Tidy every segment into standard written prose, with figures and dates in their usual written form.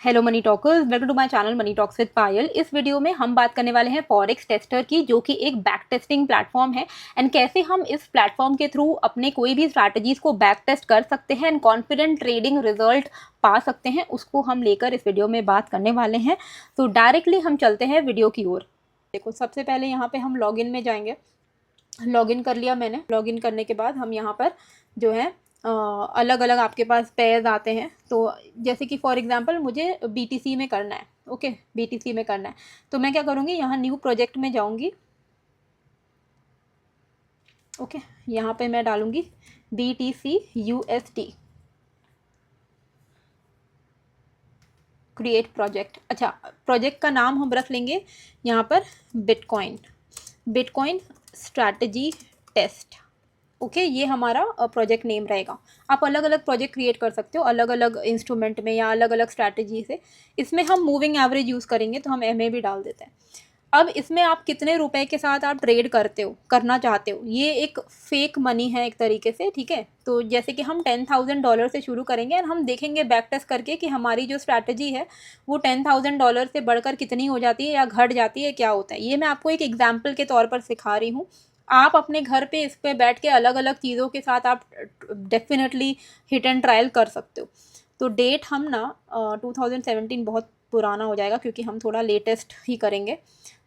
Hello money talkers, welcome to my channel money talks with Payal. इस video में हम बात करने वाले हैं फॉरेक्स टेस्टर की, जो कि एक बैक टेस्टिंग प्लेटफॉर्म है एंड कैसे हम इस प्लेटफॉर्म के थ्रू अपने कोई भी स्ट्रैटेजीज को बैक टेस्ट कर सकते हैं एंड कॉन्फिडेंट ट्रेडिंग रिजल्ट पा सकते हैं, उसको हम लेकर इस वीडियो में बात करने वाले हैं। तो डायरेक्टली हम चलते हैं वीडियो की ओर। देखो, सबसे पहले यहाँ पे हम लॉगिन में जाएंगे। लॉगिन कर लिया मैंने। लॉगिन करने के बाद हम यहाँ पर जो है अलग अलग आपके पास पेयर्स आते हैं। तो जैसे कि फॉर एग्जांपल मुझे BTC में करना है। ओके, BTC में करना है तो मैं क्या करूँगी, यहाँ न्यू प्रोजेक्ट में जाऊँगी। ओके, यहाँ पे मैं डालूँगी BTC USD क्रिएट प्रोजेक्ट। अच्छा, प्रोजेक्ट का नाम हम रख लेंगे यहाँ पर बिटकॉइन स्ट्रैटेजी टेस्ट। ओके, ये हमारा प्रोजेक्ट नेम रहेगा। आप अलग अलग प्रोजेक्ट क्रिएट कर सकते हो अलग अलग इंस्ट्रूमेंट में या अलग अलग स्ट्रैटेजी से। इसमें हम मूविंग एवरेज यूज़ करेंगे तो हम MA भी डाल देते हैं। अब इसमें आप कितने रुपए के साथ आप ट्रेड करना चाहते हो, ये एक फेक मनी है एक तरीके से, ठीक है। तो जैसे कि हम $10,000 से शुरू करेंगे और हम देखेंगे बैक टेस्ट करके कि हमारी जो स्ट्रैटेजी है वो $10,000 से बढ़कर कितनी हो जाती है या घट जाती है, क्या होता है। ये मैं आपको एक एग्जाम्पल के तौर पर सिखा रही हूँ। आप अपने घर पे इस पे बैठ के अलग अलग चीज़ों के साथ आप डेफिनेटली हिट एंड ट्रायल कर सकते हो। तो डेट हम ना 2017 बहुत पुराना हो जाएगा क्योंकि हम थोड़ा लेटेस्ट ही करेंगे।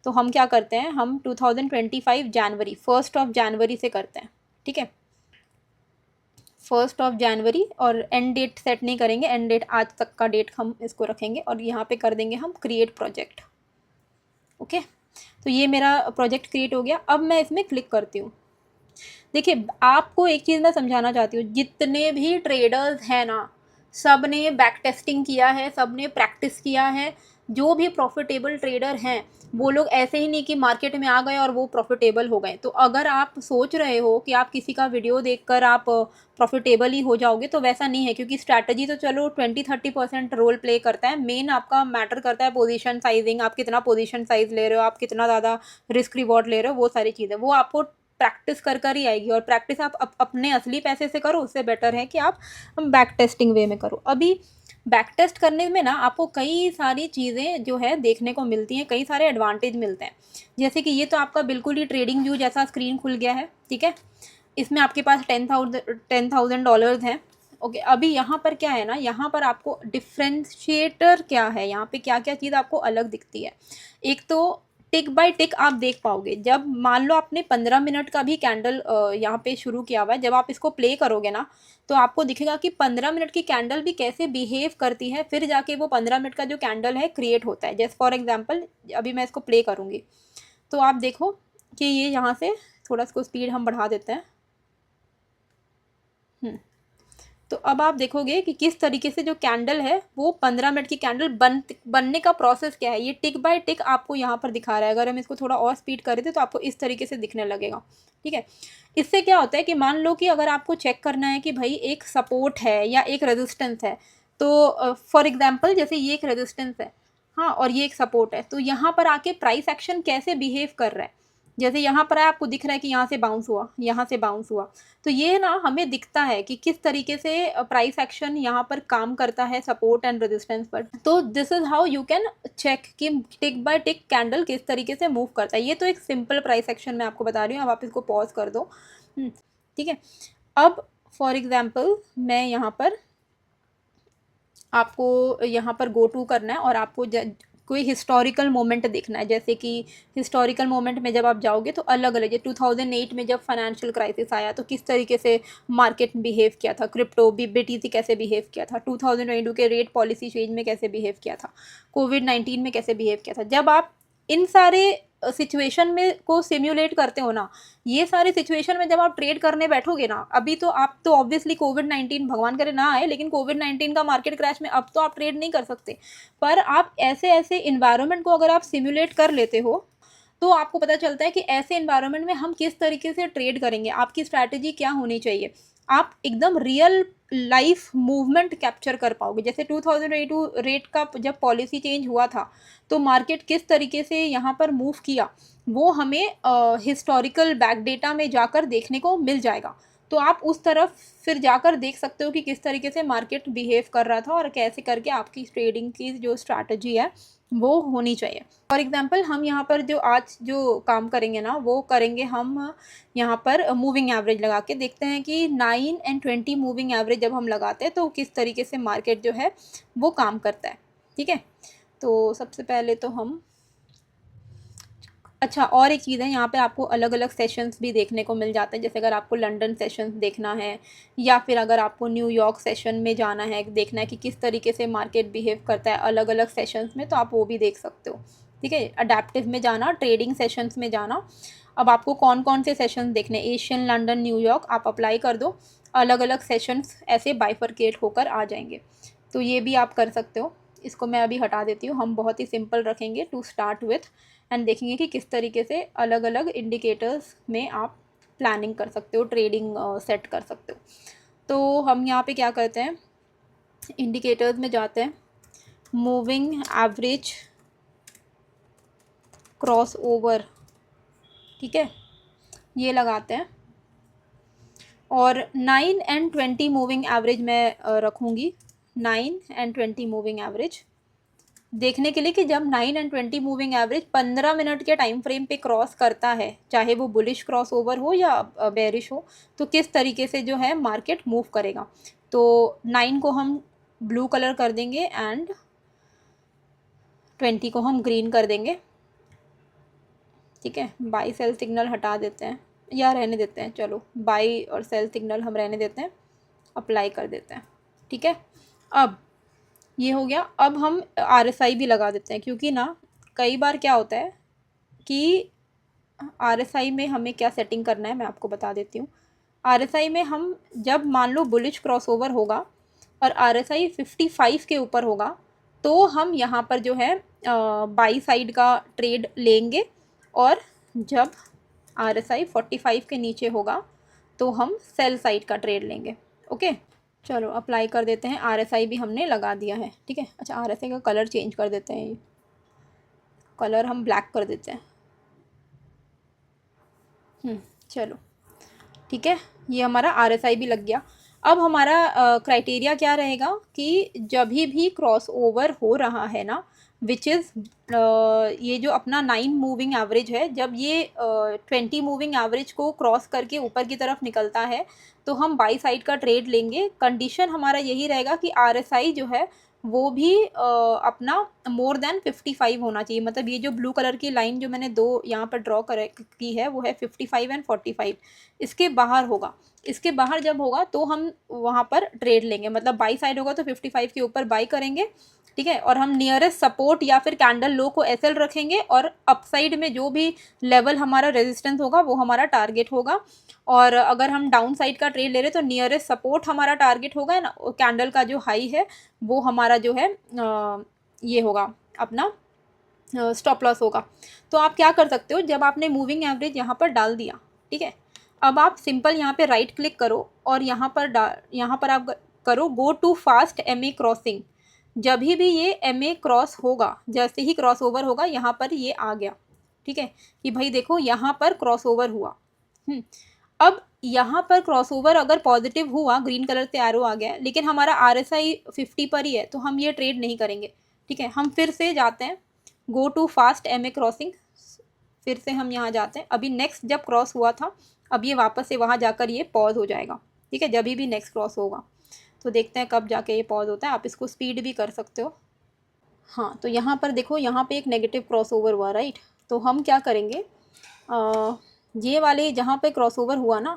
तो हम क्या करते हैं, हम 2025 जनवरी 1 से करते हैं, ठीक है। 1 और एंड डेट सेट नहीं करेंगे, एंड डेट आज तक का डेट हम इसको रखेंगे और यहाँ पे कर देंगे हम क्रिएट प्रोजेक्ट। ओके, तो ये मेरा प्रोजेक्ट क्रिएट हो गया। अब मैं इसमें क्लिक करती हूँ। देखिए, आपको एक चीज़ मैं समझाना चाहती हूँ, जितने भी ट्रेडर्स हैं ना, सब ने बैक टेस्टिंग किया है, सब ने प्रैक्टिस किया है। जो भी प्रॉफिटेबल ट्रेडर हैं वो लोग ऐसे ही नहीं कि मार्केट में आ गए और वो प्रॉफिटेबल हो गए। तो अगर आप सोच रहे हो कि आप किसी का वीडियो देखकर आप प्रॉफिटेबल ही हो जाओगे, तो वैसा नहीं है। क्योंकि स्ट्रैटेजी तो चलो 20-30% रोल प्ले करता है, मेन आपका मैटर करता है पोजीशन साइजिंग। आप कितना पोजीशन साइज ले रहे हो, आप कितना ज़्यादा रिस्क रिवॉर्ड ले रहे हो, वो सारी चीज़ें वो आपको प्रैक्टिस कर ही आएगी। और प्रैक्टिस आप अपने असली पैसे से करो, उससे बेटर है कि आप बैक टेस्टिंग वे में करो। अभी बैक टेस्ट करने में ना आपको कई सारी चीज़ें जो है देखने को मिलती हैं, कई सारे एडवांटेज मिलते हैं। जैसे कि ये तो आपका बिल्कुल ही ट्रेडिंग व्यू जैसा स्क्रीन खुल गया है, ठीक है। इसमें आपके पास $10,000 हैं। ओके, अभी यहाँ पर क्या है ना, यहाँ पर आपको डिफ्रेंशिएटर क्या है, यहाँ पे क्या क्या चीज़ आपको अलग दिखती है। एक तो टिक बाय टिक आप देख पाओगे। जब मान लो आपने 15 मिनट का भी कैंडल यहाँ पे शुरू किया हुआ है, जब आप इसको प्ले करोगे ना तो आपको दिखेगा कि 15 मिनट की कैंडल भी कैसे बिहेव करती है, फिर जाके वो 15 मिनट का जो कैंडल है क्रिएट होता है। जैसे फॉर एग्जांपल अभी मैं इसको प्ले करूँगी तो आप देखो कि ये यहाँ से थोड़ा इसको स्पीड हम बढ़ा देते हैं। तो अब आप देखोगे कि किस तरीके से जो कैंडल है वो 15 मिनट की कैंडल बनने का प्रोसेस क्या है। ये टिक बाय टिक आपको यहाँ पर दिखा रहा है। अगर हम इसको थोड़ा और स्पीड कर दें तो आपको इस तरीके से दिखने लगेगा, ठीक है। इससे क्या होता है कि मान लो कि अगर आपको चेक करना है कि भाई एक सपोर्ट है या एक रेजिस्टेंस है, तो फॉर एग्जाम्पल जैसे ये एक रेजिस्टेंस है, हाँ, और ये एक सपोर्ट है, तो यहाँ पर आके प्राइस एक्शन कैसे बिहेव कर रहा है। जैसे यहाँ पर आपको दिख रहा है कि यहाँ से बाउंस हुआ, यहाँ से बाउंस हुआ, तो ये ना हमें दिखता है कि किस तरीके से प्राइस एक्शन यहाँ पर काम करता है सपोर्ट एंड रेजिस्टेंस पर। तो this is how you can check कि टिक बाय टिक कैंडल किस तरीके से मूव करता है। ये तो एक सिंपल प्राइस एक्शन मैं आपको बता रही हूँ। अब आप इसको पॉज कर दो, ठीक है। अब फॉर एग्जाम्पल मैं यहाँ पर आपको यहाँ पर गो टू करना है और आपको कोई हिस्टोरिकल मोमेंट देखना है। जैसे कि हिस्टोरिकल मोमेंट में जब आप जाओगे तो अलग अलग, जैसे 2008 में जब फाइनेंशियल क्राइसिस आया तो किस तरीके से मार्केट बिहेव किया था, क्रिप्टो BTC कैसे बिहेव किया था, 2022 के रेट पॉलिसी चेंज में कैसे बिहेव किया था, कोविड-19 में कैसे बिहेव किया था। जब आप इन सारे सिचुएशन में को सिम्युलेट करते हो ना, ये सारे सिचुएशन में जब आप ट्रेड करने बैठोगे ना, अभी तो आप तो ऑब्वियसली कोविड-19 भगवान करे ना आए, लेकिन कोविड-19 का मार्केट क्रैश में अब तो आप ट्रेड नहीं कर सकते। पर आप ऐसे ऐसे इन्वायरमेंट को अगर आप सिम्युलेट कर लेते हो तो आपको पता चलता है कि ऐसे इन्वायरमेंट में हम किस तरीके से ट्रेड करेंगे, आपकी स्ट्रैटेजी क्या होनी चाहिए। आप एकदम रियल लाइफ मूवमेंट कैप्चर कर पाओगे। जैसे 2022 रेट का जब पॉलिसी चेंज हुआ था तो मार्केट किस तरीके से यहाँ पर मूव किया, वो हमें हिस्टोरिकल बैक डेटा में जाकर देखने को मिल जाएगा। तो आप उस तरफ फिर जाकर देख सकते हो कि किस तरीके से मार्केट बिहेव कर रहा था और कैसे करके आपकी ट्रेडिंग की जो स्ट्रैटेजी है वो होनी चाहिए। फॉर एग्जांपल हम यहाँ पर जो आज जो काम करेंगे ना वो करेंगे हम यहाँ पर मूविंग एवरेज लगा के देखते हैं कि 9 and 20 मूविंग एवरेज जब हम लगाते हैं तो किस तरीके से मार्केट जो है वो काम करता है। ठीक है, तो सबसे पहले तो हम अच्छा और एक चीज़ है, यहाँ पे आपको अलग अलग सेशंस भी देखने को मिल जाते हैं। जैसे अगर आपको लंदन सेशंस देखना है या फिर अगर आपको न्यूयॉर्क सेशन में जाना है, देखना है कि किस तरीके से मार्केट बिहेव करता है अलग अलग सेशंस में, तो आप वो भी देख सकते हो। ठीक है, अडेप्टिव में जाना, ट्रेडिंग सेशंस में जाना, अब आपको कौन कौन से सेशंस देखने, एशियन, लंदन, न्यूयॉर्क, आप अप्लाई कर दो, अलग अलग सेशंस ऐसे बाइफरकेट होकर आ जाएंगे। तो ये भी आप कर सकते हो। इसको मैं अभी हटा देती हूँ, हम बहुत ही सिंपल रखेंगे टू स्टार्ट विथ, एंड देखेंगे कि किस तरीके से अलग अलग इंडिकेटर्स में आप प्लानिंग कर सकते हो, ट्रेडिंग सेट कर सकते हो। तो हम यहाँ पे क्या करते हैं, इंडिकेटर्स में जाते हैं, मूविंग एवरेज क्रॉस ओवर, ठीक है, ये लगाते हैं, और 9 and 20 मूविंग एवरेज मैं रखूँगी, 9 and 20 मूविंग एवरेज देखने के लिए कि जब 9 and 20 मूविंग एवरेज 15 मिनट के टाइम फ्रेम पे क्रॉस करता है, चाहे वो बुलिश क्रॉस ओवर हो या बेरिश हो, तो किस तरीके से जो है मार्केट मूव करेगा। तो 9 को हम ब्लू कलर कर देंगे एंड 20 को हम ग्रीन कर देंगे। ठीक है, बाई सेल सिग्नल हटा देते हैं या रहने देते हैं, चलो बाई और सेल सिग्नल हम रहने देते हैं, अप्लाई कर देते हैं। ठीक है, अब ये हो गया। अब हम RSI भी लगा देते हैं, क्योंकि ना कई बार क्या होता है कि RSI में हमें क्या सेटिंग करना है मैं आपको बता देती हूँ। RSI में हम जब मान लो बुलिश क्रॉसओवर होगा और RSI 55 के ऊपर होगा, तो हम यहाँ पर जो है बाई साइड का ट्रेड लेंगे, और जब RSI 45 के नीचे होगा तो हम सेल साइड का ट्रेड लेंगे। ओके, चलो अप्लाई कर देते हैं। RSI भी हमने लगा दिया है। ठीक है, अच्छा RSI का कलर चेंज कर देते हैं, कलर हम ब्लैक कर देते हैं। चलो ठीक है, ये हमारा RSI भी लग गया। अब हमारा क्राइटेरिया क्या रहेगा कि जब भी क्रॉस ओवर हो रहा है ना, विच इज़ ये जो अपना 9 मूविंग एवरेज है, जब ये 20 मूविंग एवरेज को क्रॉस करके ऊपर की तरफ निकलता है तो हम बाई साइड का ट्रेड लेंगे। कंडीशन हमारा यही रहेगा कि RSI जो है वो भी अपना मोर देन 55 होना चाहिए। मतलब ये जो ब्लू कलर की लाइन जो मैंने दो यहाँ पर ड्रॉ की है वो है 55 एंड 45, इसके बाहर होगा। इसके बाहर जब होगा तो हम वहाँ पर ट्रेड लेंगे, मतलब बाई साइड होगा तो 55 के ऊपर बाई करेंगे। ठीक है, और हम नियरेस्ट सपोर्ट या फिर कैंडल लो को SL रखेंगे, और अपसाइड में जो भी लेवल हमारा रेजिस्टेंस होगा वो हमारा टारगेट होगा। और अगर हम डाउन साइड का ट्रेड ले रहे तो नियरेस्ट सपोर्ट हमारा टारगेट होगा ना, कैंडल का जो हाई है वो हमारा जो है ये होगा अपना स्टॉप लॉस होगा। तो आप क्या कर सकते हो, जब आपने मूविंग एवरेज यहाँ पर डाल दिया, ठीक है, अब आप सिंपल यहाँ पे राइट क्लिक करो और यहाँ पर आप करो go to fast MA crossing. जब भी ये MA क्रॉस होगा, जैसे ही क्रॉस ओवर होगा यहाँ पर ये आ गया। ठीक है, कि भाई देखो यहाँ पर क्रॉस ओवर हुआ। अब यहाँ पर क्रॉसओवर अगर पॉजिटिव हुआ, ग्रीन कलर से एरो आ गया, लेकिन हमारा RSI 50 पर ही है, तो हम ये ट्रेड नहीं करेंगे। ठीक है, हम फिर से जाते हैं go to fast MA crossing, फिर से हम यहाँ जाते हैं। अभी नेक्स्ट जब क्रॉस हुआ था, अब ये वापस से वहाँ जाकर ये पॉज हो जाएगा। ठीक है, जब भी नेक्स्ट क्रॉस होगा तो देखते हैं कब जाके ये पॉज होता है। आप इसको स्पीड भी कर सकते हो। हाँ, तो यहाँ पर देखो, यहाँ पे एक नेगेटिव क्रॉस ओवर हुआ, राइट। तो हम क्या करेंगे, ये वाले जहाँ पे क्रॉसओवर हुआ ना,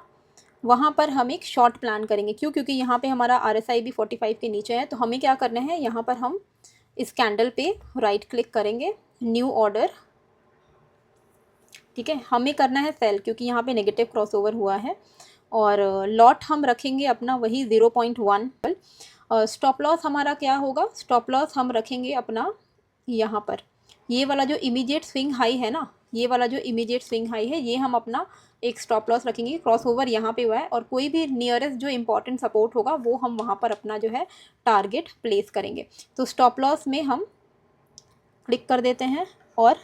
वहाँ पर हम एक शॉर्ट प्लान करेंगे। क्यों? क्योंकि यहाँ पे हमारा RSI भी 45 के नीचे है। तो हमें क्या करना है, यहाँ पर हम इस कैंडल पे राइट क्लिक करेंगे, न्यू ऑर्डर। ठीक है, हमें करना है सेल, क्योंकि यहाँ पे नेगेटिव क्रॉसओवर हुआ है, और लॉट हम रखेंगे अपना वही 0.1। स्टॉप लॉस हमारा क्या होगा, स्टॉप लॉस हम रखेंगे अपना यहाँ पर, ये वाला जो इमीडिएट स्विंग हाई है ना, ये वाला जो इमीडिएट स्विंग हाई है, ये हम अपना एक स्टॉप लॉस रखेंगे। क्रॉसओवर यहाँ पे हुआ है, और कोई भी नियरेस्ट जो इंपॉर्टेंट सपोर्ट होगा वो हम वहाँ पर अपना जो है टारगेट प्लेस करेंगे। तो स्टॉप लॉस में हम क्लिक कर देते हैं और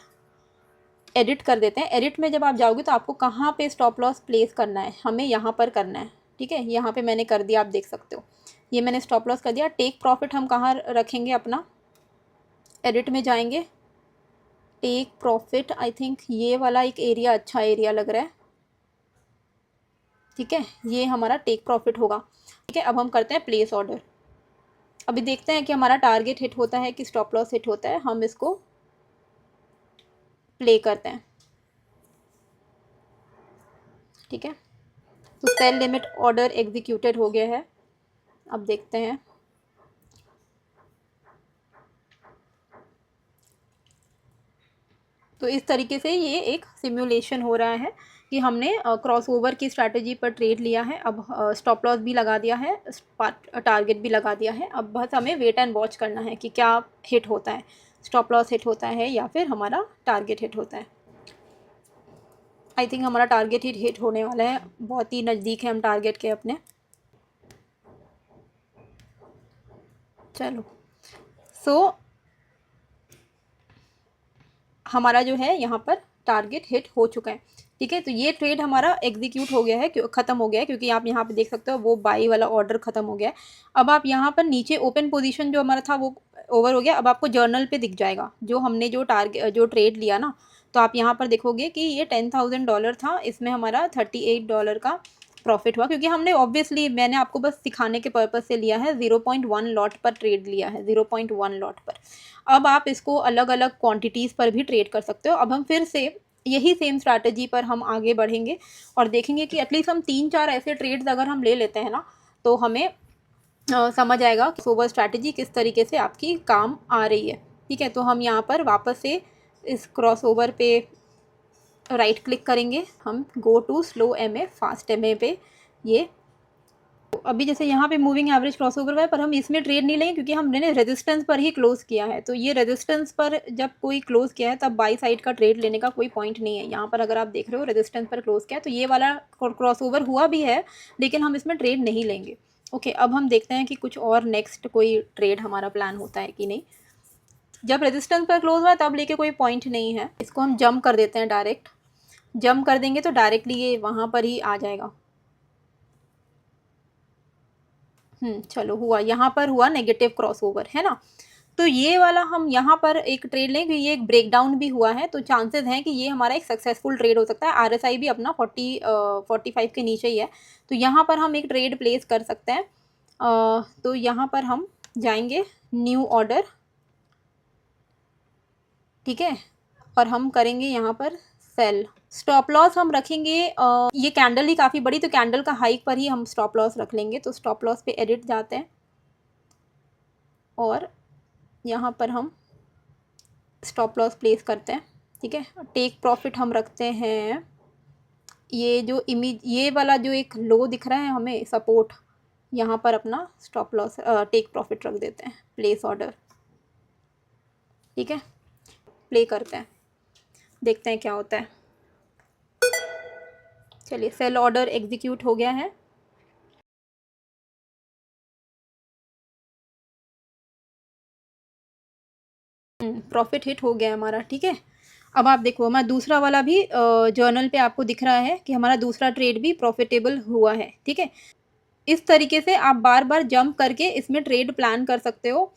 एडिट कर देते हैं। एडिट में जब आप जाओगे तो आपको कहाँ पे स्टॉप लॉस प्लेस करना है, हमें यहाँ पर करना है। ठीक है, यहाँ पे मैंने कर दिया, आप देख सकते हो ये मैंने स्टॉप लॉस कर दिया। टेक प्रॉफिट हम कहाँ रखेंगे अपना, एडिट में जाएंगे, टेक प्रॉफिट, आई थिंक ये वाला एक एरिया अच्छा एरिया लग रहा है, ठीक है, ये हमारा टेक प्रॉफिट होगा। ठीक है, अब हम करते हैं प्लेस ऑर्डर। अभी देखते हैं कि हमारा टारगेट हिट होता है कि स्टॉप लॉस हिट होता है। हम इसको प्ले करते हैं, ठीक है, तो सेल लिमिट ऑर्डर एग्जीक्यूटेड हो गया है। अब देखते हैं, तो इस तरीके से ये एक सिमुलेशन हो रहा है कि हमने क्रॉसओवर की स्ट्रैटेजी पर ट्रेड लिया है। अब स्टॉप लॉस भी लगा दिया है, टारगेट भी लगा दिया है। अब बस हमें वेट एंड वॉच करना है कि क्या हिट होता है, स्टॉप लॉस हिट होता है या फिर हमारा टारगेट हिट होता है। आई थिंक हमारा टारगेट हिट होने वाला है, बहुत ही नज़दीक है हम टारगेट के अपने। चलो, सो हमारा जो है यहाँ पर टारगेट हिट हो चुका है, ठीक है। तो ये ट्रेड हमारा एग्जीक्यूट हो गया है, ख़त्म हो गया है, क्योंकि आप यहाँ पे देख सकते हो वो बाई वाला ऑर्डर ख़त्म हो गया है। अब आप यहाँ पर नीचे ओपन पोजीशन जो हमारा था वो ओवर हो गया। अब आपको जर्नल पे दिख जाएगा जो हमने जो ट्रेड लिया ना, तो आप यहाँ पर देखोगे कि ये $10,000 था, इसमें हमारा $38 का प्रॉफिट हुआ, क्योंकि हमने ऑब्वियसली, मैंने आपको बस सिखाने के पर्पज़ से लिया है, 0.1 लॉट पर ट्रेड लिया है, 0.1 लॉट पर। अब आप इसको अलग अलग क्वांटिटीज़ पर भी ट्रेड कर सकते हो। अब हम फिर से यही सेम स्ट्रैटेजी पर हम आगे बढ़ेंगे और देखेंगे कि एटलीस्ट हम 3-4 ऐसे ट्रेड्स अगर हम ले लेते हैं ना, तो हमें समझ आएगा कि ओवर स्ट्रैटेजी किस तरीके से आपकी काम आ रही है। ठीक है, तो हम यहाँ पर वापस से इस क्रॉसओवर पे राइट क्लिक करेंगे, हम go to slow MA fast MA पे। ये अभी जैसे यहाँ पे मूविंग एवरेज क्रॉसओवर हुआ है, पर हम इसमें ट्रेड नहीं लेंगे क्योंकि हमने रेजिस्टेंस पर ही क्लोज किया है। तो ये रेजिस्टेंस पर जब कोई क्लोज किया है तब बाई साइड का ट्रेड लेने का कोई पॉइंट नहीं है। यहाँ पर अगर आप देख रहे हो रेजिस्टेंस पर क्लोज किया है, तो ये वाला क्रॉसओवर हुआ भी है, लेकिन हम इसमें ट्रेड नहीं लेंगे। ओके, अब हम देखते हैं कि कुछ और नेक्स्ट कोई ट्रेड हमारा प्लान होता है कि नहीं। जब रेजिस्टेंस पर क्लोज हुआ है तब लेके कोई पॉइंट नहीं है। इसको हम जंप कर देते हैं, डायरेक्ट जंप कर देंगे तो डायरेक्टली ये वहाँ पर ही आ जाएगा। चलो, हुआ, यहाँ पर हुआ नेगेटिव क्रॉसओवर, है ना। तो ये वाला हम यहाँ पर एक ट्रेड लें कि ये एक ब्रेकडाउन भी हुआ है, तो चांसेस हैं कि ये हमारा एक सक्सेसफुल ट्रेड हो सकता है। आरएसआई भी अपना 45 के नीचे ही है, तो यहाँ पर हम एक ट्रेड प्लेस कर सकते हैं। तो यहाँ पर हम जाएंगे न्यू ऑर्डर, ठीक है, और हम करेंगे यहाँ पर सेल। स्टॉप लॉस हम रखेंगे, ये कैंडल ही काफ़ी बड़ी, तो कैंडल का हाइक पर ही हम स्टॉप लॉस रख लेंगे। तो स्टॉप लॉस पे एडिट जाते हैं और यहाँ पर हम स्टॉप लॉस प्लेस करते हैं, ठीक है। टेक प्रॉफिट हम रखते हैं, ये जो ये वाला जो एक लो दिख रहा है हमें सपोर्ट, यहाँ पर अपना स्टॉप लॉस टेक प्रॉफिट रख देते हैं, प्लेस ऑर्डर, ठीक है। प्ले करते हैं, देखते हैं क्या होता है। चलिए, सेल ऑर्डर एग्जीक्यूट हो गया है। प्रॉफिट हिट हो गया हमारा, ठीक है। अब आप देखो हमारा दूसरा वाला भी जर्नल पे आपको दिख रहा है कि हमारा दूसरा ट्रेड भी प्रॉफिटेबल हुआ है, ठीक है। इस तरीके से आप बार बार जंप करके इसमें ट्रेड प्लान कर सकते हो।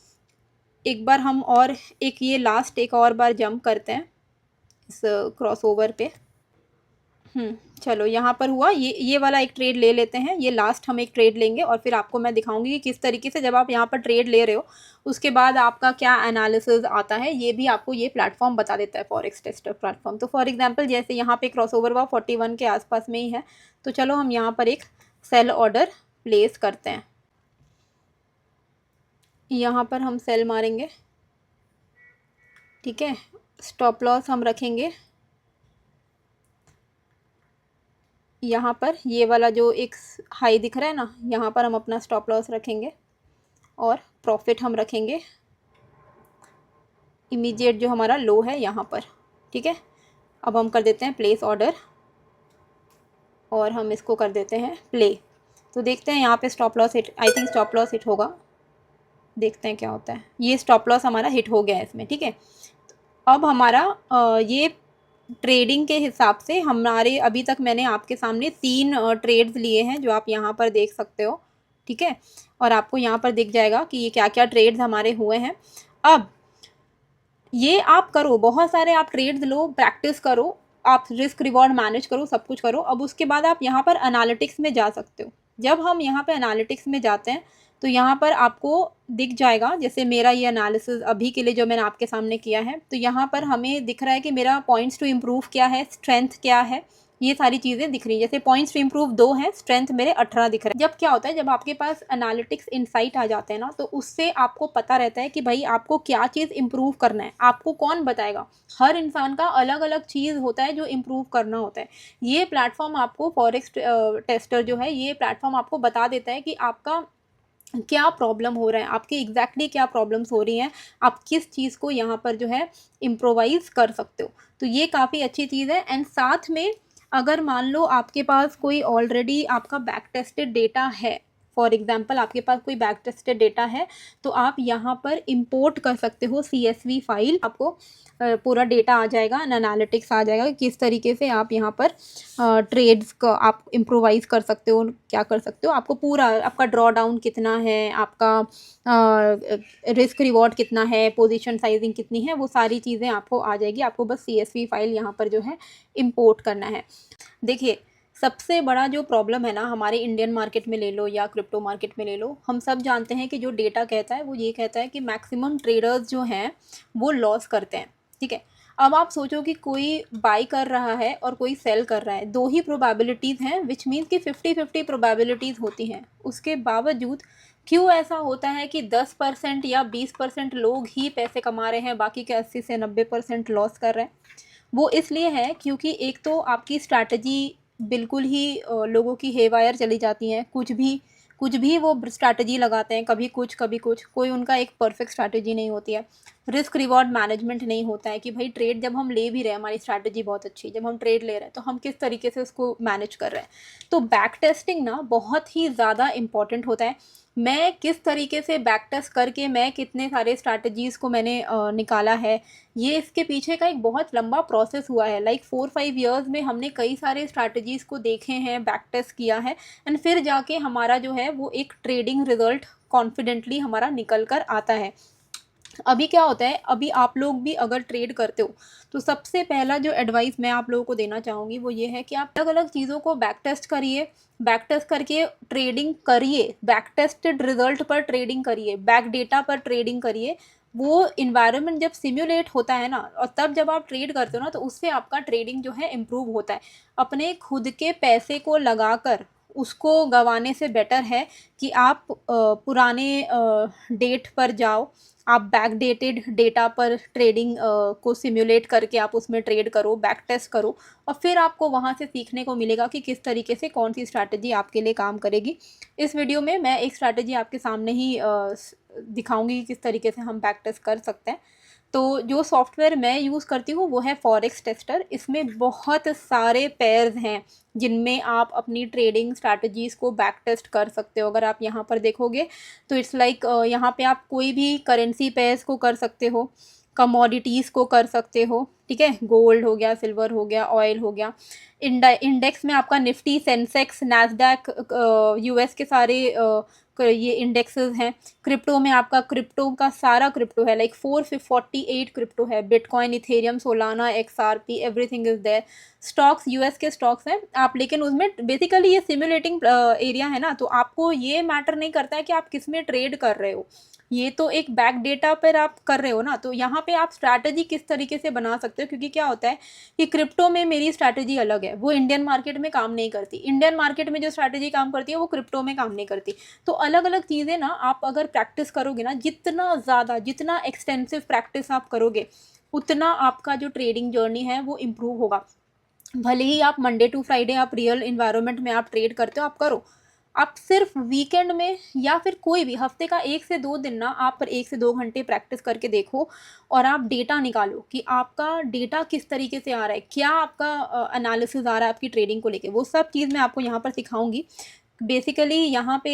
एक बार हम और एक ये लास्ट एक और बार जंप करते हैं इस क्रॉसओवर पे। चलो, यहाँ पर हुआ, ये वाला एक ट्रेड ले लेते हैं, ये लास्ट हम एक ट्रेड लेंगे और फिर आपको मैं दिखाऊंगी कि किस तरीके से जब आप यहाँ पर ट्रेड ले रहे हो उसके बाद आपका क्या एनालिसिस आता है, ये भी आपको ये प्लेटफॉर्म बता देता है, फॉरेक्स टेस्टर प्लेटफॉर्म। तो फॉर एग्जांपल जैसे यहाँ पे क्रॉसओवर हुआ 41 के आसपास में ही है, तो चलो हम यहाँ पर एक सेल ऑर्डर प्लेस करते हैं। यहाँ पर हम सेल मारेंगे, ठीक है। स्टॉप लॉस हम रखेंगे यहाँ पर, ये वाला जो एक हाई दिख रहा है ना, यहाँ पर हम अपना स्टॉप लॉस रखेंगे और प्रॉफिट हम रखेंगे इमीडिएट जो हमारा लो है यहाँ पर, ठीक है। अब हम कर देते हैं प्लेस ऑर्डर और हम इसको कर देते हैं प्ले। तो देखते हैं यहाँ पे stop loss hit, I think stop loss hit होगा, देखते हैं क्या होता है। ये स्टॉप लॉस हमारा हिट हो गया है इसमें, ठीक है। अब हमारा ये ट्रेडिंग के हिसाब से हमारे अभी तक मैंने आपके सामने 3 ट्रेड्स लिए हैं जो आप यहाँ पर देख सकते हो, ठीक है। और आपको यहाँ पर दिख जाएगा कि ये क्या क्या ट्रेड्स हमारे हुए हैं। अब ये आप करो, बहुत सारे आप ट्रेड्स लो, प्रैक्टिस करो, आप रिस्क रिवॉर्ड मैनेज करो, सब कुछ करो। अब उसके बाद आप यहाँ पर एनालिटिक्स में जा सकते हो। जब हम यहाँ पे एनालिटिक्स में जाते हैं तो यहाँ पर आपको दिख जाएगा, जैसे मेरा ये एनालिसिस अभी के लिए जो मैंने आपके सामने किया है, तो यहाँ पर हमें दिख रहा है कि मेरा पॉइंट्स टू इम्प्रूव क्या है, स्ट्रेंथ क्या है, ये सारी चीज़ें दिख रही है। जैसे पॉइंट्स टू इम्प्रूव 2 हैं, स्ट्रेंथ मेरे 18 दिख रहे हैं। जब क्या होता है, जब आपके पास एनालिटिक्स इनसाइट आ जाते हैं ना, तो उससे आपको पता रहता है कि भाई आपको क्या चीज़ इम्प्रूव करना है। आपको कौन बताएगा, हर इंसान का अलग अलग चीज़ होता है जो इम्प्रूव करना होता है। ये प्लेटफॉर्म आपको, फॉरेक्स टेस्टर जो है, ये प्लेटफॉर्म आपको बता देता है कि आपका क्या प्रॉब्लम हो रहा है, आपकी एग्जैक्टली क्या प्रॉब्लम्स हो रही हैं, आप किस चीज़ को यहाँ पर जो है इम्प्रोवाइज कर सकते हो। तो ये काफ़ी अच्छी चीज़ है। एंड साथ में अगर मान लो आपके पास कोई ऑलरेडी आपका बैक टेस्टेड डेटा है, फॉर एग्जांपल आपके पास कोई बैक टेस्टेड डेटा है, तो आप यहाँ पर इंपोर्ट कर सकते हो CSV फाइल। आपको पूरा डेटा आ जाएगा, एनालिटिक्स आ जाएगा, किस तरीके से आप यहाँ पर ट्रेड्स का आप इम्प्रोवाइज़ कर सकते हो, क्या कर सकते हो। आपको पूरा, आपका ड्रॉ डाउन कितना है, आपका रिस्क रिवॉर्ड कितना है, पोजीशन साइजिंग कितनी है, वो सारी चीज़ें आपको आ जाएगी। आपको बस CSV फाइल यहाँ पर जो है इम्पोर्ट करना है। देखिए, सबसे बड़ा जो प्रॉब्लम है ना, हमारे इंडियन मार्केट में ले लो या क्रिप्टो मार्केट में ले लो, हम सब जानते हैं कि जो डेटा कहता है वो ये कहता है कि मैक्सिमम ट्रेडर्स जो हैं वो लॉस करते हैं, ठीक है। अब आप सोचो कि कोई बाई कर रहा है और कोई सेल कर रहा है, 2 ही प्रोबेबिलिटीज़ हैं, विच मीन्स कि 50-50 प्रोबेबिलिटीज़ होती हैं। उसके बावजूद क्यों ऐसा होता है कि 10% या 20% लोग ही पैसे कमा रहे हैं, बाकी के 80 से 90% लॉस कर रहे हैं? वो इसलिए है क्योंकि एक तो आपकी स्ट्रैटेजी बिल्कुल ही लोगों की हेवायर चली जाती हैं, कुछ भी वो स्ट्रैटेजी लगाते हैं, कभी कुछ कभी कुछ, कोई उनका एक परफेक्ट स्ट्रैटेजी नहीं होती है। रिस्क रिवॉर्ड मैनेजमेंट नहीं होता है कि भाई ट्रेड जब हम ले भी रहे हैं, हमारी स्ट्रैटेजी बहुत अच्छी है, जब हम ट्रेड ले रहे हैं तो हम किस तरीके से उसको मैनेज कर रहे हैं। तो बैक टेस्टिंग ना बहुत ही ज़्यादा इम्पॉर्टेंट होता है। मैं किस तरीके से बैक टेस्ट करके मैं कितने सारे स्ट्रैटेजीज़ को मैंने निकाला है, ये इसके पीछे का एक बहुत लंबा प्रोसेस हुआ है। लाइक 4-5 ईयर्स में हमने कई सारे स्ट्रैटेजीज़ को देखे हैं, बैक टेस्ट किया है, एंड फिर जाके हमारा जो है वो एक ट्रेडिंग रिजल्ट कॉन्फिडेंटली हमारा निकल कर आता है। अभी क्या होता है, अभी आप लोग भी अगर ट्रेड करते हो तो सबसे पहला जो एडवाइस मैं आप लोगों को देना चाहूँगी वो ये है कि आप अलग अलग चीज़ों को बैक टेस्ट करिए, बैक टेस्ट करके ट्रेडिंग करिए, बैक टेस्टेड रिजल्ट पर ट्रेडिंग करिए, बैक डेटा पर ट्रेडिंग करिए। वो इन्वायरमेंट जब सिम्युलेट होता है ना, और तब जब आप ट्रेड करते हो ना, तो उससे आपका ट्रेडिंग जो है इम्प्रूव होता है। अपने खुद के पैसे को लगाकर उसको गंवाने से बेटर है कि आप पुराने डेट पर जाओ, आप बैक डेटेड डेटा पर ट्रेडिंग को सिम्युलेट करके आप उसमें ट्रेड करो, बैक टेस्ट करो, और फिर आपको वहाँ से सीखने को मिलेगा कि किस तरीके से कौन सी स्ट्रैटेजी आपके लिए काम करेगी। इस वीडियो में मैं एक स्ट्रैटेजी आपके सामने ही दिखाऊंगी कि किस तरीके से हम बैक टेस्ट कर सकते हैं। तो जो सॉफ्टवेयर मैं यूज़ करती हूँ वो है फॉरेक्स टेस्टर। इसमें बहुत सारे पेयर्स हैं जिनमें आप अपनी ट्रेडिंग स्ट्रैटेजीज़ को बैक टेस्ट कर सकते हो। अगर आप यहाँ पर देखोगे तो इट्स लाइक यहाँ पे आप कोई भी करेंसी पेयर्स को कर सकते हो, कमोडिटीज़ को कर सकते हो, ठीक है, गोल्ड हो गया, सिल्वर हो गया, ऑयल हो गया। इंडेक्स में आपका निफ्टी, सेंसेक्स, नैस्डैक, US के सारे ये इंडेक्सेस हैं। क्रिप्टो में आपका क्रिप्टो का सारा क्रिप्टो है, लाइक 448 क्रिप्टो है, Bitcoin, Ethereum, Solana, XRP, everything is there. Stocks US के स्टॉक्स हैं आप, लेकिन उसमें बेसिकली ये सिमुलेटिंग एरिया है ना, तो आपको ये मैटर नहीं करता है कि आप किस में ट्रेड कर रहे हो, ये तो एक बैक डेटा पर आप कर रहे हो ना। तो यहाँ पे आप स्ट्रैटेजी किस तरीके से बना सकते हो, क्योंकि क्या होता है कि क्रिप्टो में मेरी स्ट्रैटेजी अलग है, वो इंडियन मार्केट में काम नहीं करती। इंडियन मार्केट में जो स्ट्रैटेजी काम करती है वो क्रिप्टो में काम नहीं करती। तो अलग अलग चीज़ें ना आप अगर प्रैक्टिस करोगे ना, जितना ज़्यादा, जितना एक्सटेंसिव प्रैक्टिस आप करोगे, उतना आपका जो ट्रेडिंग जर्नी है वो इम्प्रूव होगा। भले ही आप मंडे टू फ्राइडे आप रियल इन्वायरमेंट में आप ट्रेड करते हो, आप करो। आप सिर्फ वीकेंड में या फिर कोई भी हफ्ते का 1 से 2 दिन ना आप 1 से 2 घंटे प्रैक्टिस करके देखो, और आप डेटा निकालो कि आपका डेटा किस तरीके से आ रहा है, क्या आपका एनालिसिस आ रहा है आपकी ट्रेडिंग को लेके। वो सब चीज़ मैं आपको यहाँ पर सिखाऊंगी। बेसिकली यहाँ पे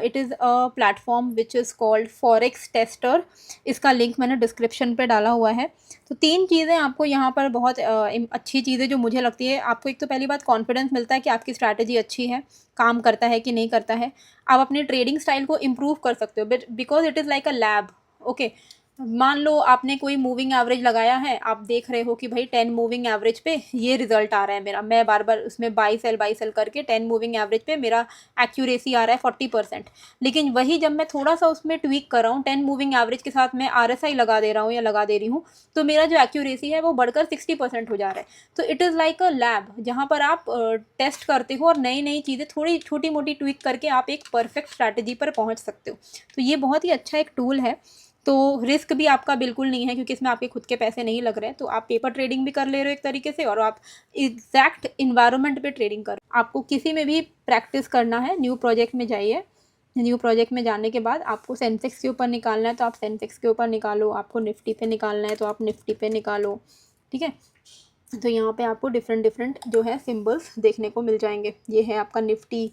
it is a platform which is called forex tester. इसका लिंक मैंने डिस्क्रिप्शन पे डाला हुआ है। तो 3 चीज़ें आपको यहाँ पर बहुत अच्छी चीज़ें जो मुझे लगती है, आपको एक तो पहली बात कॉन्फिडेंस मिलता है कि आपकी स्ट्रैटेजी अच्छी है, काम करता है कि नहीं करता है। आप अपने ट्रेडिंग स्टाइल को इम्प्रूव कर सकते हो because it is like a lab. Okay, मान लो आपने कोई मूविंग एवरेज लगाया है, आप देख रहे हो कि भाई 10 मूविंग एवरेज पे ये रिजल्ट आ रहा है मेरा, मैं बार बार उसमें बाई सेल करके 10 मूविंग एवरेज पे मेरा एक्यूरेसी आ रहा है 40%। लेकिन वही जब मैं थोड़ा सा उसमें ट्वीक कर रहा हूँ, 10 मूविंग एवरेज के साथ मैं RSI लगा दे रहा हूँ या लगा दे रही हूँ, तो मेरा जो एक्यूरेसी है वो बढ़कर 60% हो जा रहा है। तो it is like a lab जहाँ पर आप टेस्ट करते हो और नई नई चीज़ें थोड़ी छोटी मोटी ट्वीक करके आप एक परफेक्ट स्ट्रैटेजी पर पहुँच सकते हो। तो ये बहुत ही अच्छा एक टूल है। तो रिस्क भी आपका बिल्कुल नहीं है क्योंकि इसमें आपके खुद के पैसे नहीं लग रहे हैं। तो आप पेपर ट्रेडिंग भी कर ले रहे हो एक तरीके से, और आप एग्जैक्ट इन्वायरमेंट पे ट्रेडिंग कर। आपको किसी में भी प्रैक्टिस करना है, न्यू प्रोजेक्ट में जाइए। न्यू प्रोजेक्ट में जाने के बाद आपको सेंसेक्स के ऊपर निकालना है तो आप सेंसेक्स के ऊपर निकालो, आपको निफ्टी पे निकालना है तो आप निफ्टी पे निकालो। ठीक है, तो यहाँ पे आपको डिफरेंट डिफरेंट जो है सिम्बल्स देखने को मिल जाएंगे। ये है आपका निफ्टी,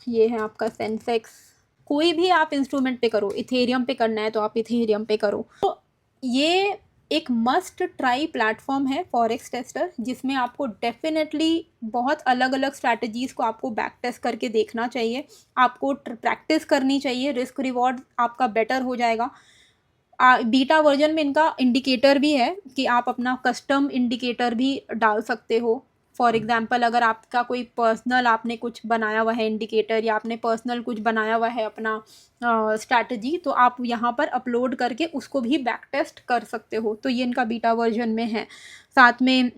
ये है आपका सेंसेक्स। कोई भी आप इंस्ट्रूमेंट पे करो, इथेरियम पे करना है तो आप इथेरियम पे करो। तो ये एक मस्ट ट्राई प्लेटफॉर्म है फॉरेक्स टेस्टर, जिसमें आपको डेफिनेटली बहुत अलग अलग स्ट्रैटेजीज़ को आपको बैक टेस्ट करके देखना चाहिए, आपको प्रैक्टिस करनी चाहिए। रिस्क रिवॉर्ड आपका बेटर हो जाएगा। बीटा वर्जन में इनका इंडिकेटर भी है कि आप अपना कस्टम इंडिकेटर भी डाल सकते हो। फॉर एग्जांपल अगर आपका कोई पर्सनल आपने कुछ बनाया हुआ है इंडिकेटर, या आपने पर्सनल कुछ बनाया हुआ है अपना स्ट्रैटेजी, तो आप यहाँ पर अपलोड करके उसको भी बैक टेस्ट कर सकते हो। तो ये इनका बीटा वर्जन में है। साथ में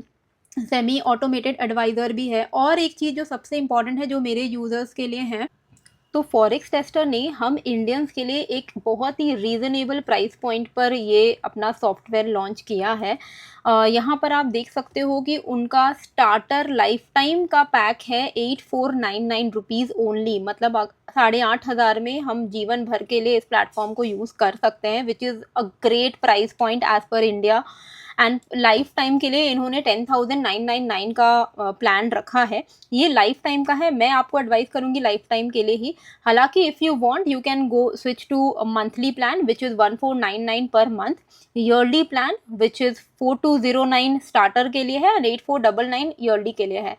सेमी ऑटोमेटेड एडवाइज़र भी है। और एक चीज़ जो सबसे इम्पॉर्टेंट है, जो मेरे यूज़र्स के लिए है, तो फॉरेक्स टेस्टर ने हम इंडियंस के लिए एक बहुत ही रीज़नेबल प्राइस पॉइंट पर ये अपना सॉफ्टवेयर लॉन्च किया है। यहाँ पर आप देख सकते हो कि उनका स्टार्टर लाइफ टाइम का पैक है 8499 रुपीज़ ओनली। मतलब 8,500 में हम जीवन भर के लिए इस प्लेटफॉर्म को यूज़ कर सकते हैं, which is a great price point as per India. And life time के लिए इन्होंने 10,999 का प्लान रखा है। ये लाइफ टाइम का है, मैं आपको एडवाइस करूँगी लाइफ टाइम के लिए ही। हालांकि if you want you can go switch to monthly plan which is 1499 per month. Yearly plan which is 4209 starter के लिए है और 8499 ईयरली के लिए है।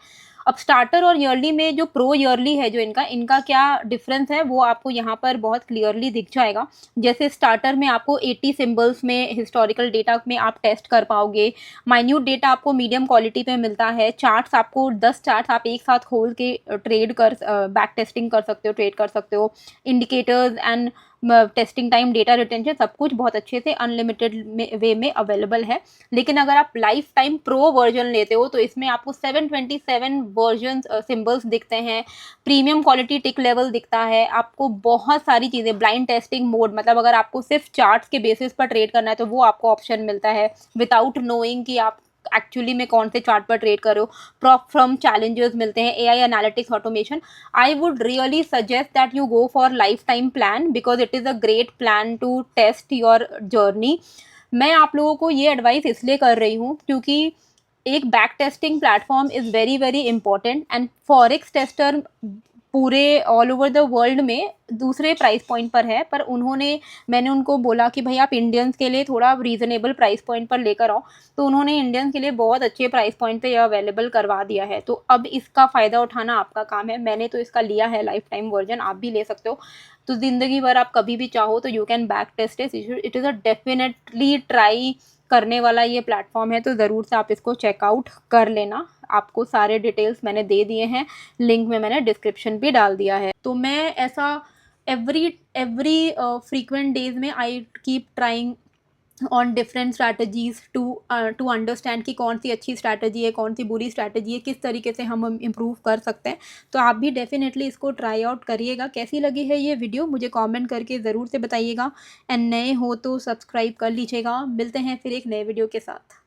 अब स्टार्टर और ईयरली में जो प्रो ईयरली है जो इनका क्या डिफरेंस है वो आपको यहाँ पर बहुत क्लियरली दिख जाएगा। जैसे स्टार्टर में आपको 80 सिंबल्स में हिस्टोरिकल डेटा में आप टेस्ट कर पाओगे, माइन्यूट डेटा आपको मीडियम क्वालिटी पे मिलता है, चार्ट्स आपको 10 चार्ट्स आप एक साथ खोल के ट्रेड कर बैक टेस्टिंग कर सकते हो, ट्रेड कर सकते हो। Indicators and testing time, data retention, सब कुछ बहुत अच्छे से अनलिमिटेड वे में अवेलेबल है। लेकिन अगर आप लाइफ टाइम प्रो वर्जन लेते हो तो इसमें आपको 727 वर्जन सिंबल्स दिखते हैं, प्रीमियम क्वालिटी टिक लेवल दिखता है, आपको बहुत सारी चीज़ें, ब्लाइंड टेस्टिंग मोड, मतलब अगर आपको सिर्फ चार्ट्स के बेसिस पर ट्रेड करना है तो वो आपको ऑप्शन मिलता है विदाउट नोइंग कि आप एक्चुअली में कौन से चार्ट पर ट्रेड करो। प्रॉप फ्रॉम चैलेंजर्स मिलते हैं, AI analytics automation. I would really suggest that you go for lifetime plan because it is a great plan to test your journey. मैं आप लोगों को ये एडवाइस इसलिए कर रही हूँ क्योंकि एक back testing platform is very very important and forex tester पूरे ऑल ओवर द वर्ल्ड में दूसरे प्राइस पॉइंट पर है। पर मैंने उनको बोला कि भाई आप इंडियंस के लिए थोड़ा रीज़नेबल प्राइस पॉइंट पर लेकर आओ, तो उन्होंने इंडियंस के लिए बहुत अच्छे प्राइस पॉइंट पे यह अवेलेबल करवा दिया है। तो अब इसका फ़ायदा उठाना आपका काम है। मैंने तो इसका लिया है लाइफ टाइम वर्जन, आप भी ले सकते हो। तो ज़िंदगी भर आप कभी भी चाहो तो you can back test it is a definitely try करने वाला ये प्लेटफॉर्म है। तो ज़रूर से आप इसको चेकआउट कर लेना। आपको सारे डिटेल्स मैंने दे दिए हैं, लिंक में मैंने डिस्क्रिप्शन भी डाल दिया है। तो मैं ऐसा एवरी फ्रीक्वेंट डेज में I keep trying on different strategies to understand कि कौन सी अच्छी स्ट्रैटेजी है, कौन सी बुरी स्ट्रैटेजी है, किस तरीके से हम इम्प्रूव कर सकते हैं। तो आप भी डेफिनेटली इसको ट्राई आउट करिएगा। कैसी लगी है ये वीडियो मुझे कमेंट करके ज़रूर से बताइएगा। एंड नए हो तो सब्सक्राइब कर लीजिएगा। मिलते हैं फिर एक नए वीडियो के साथ।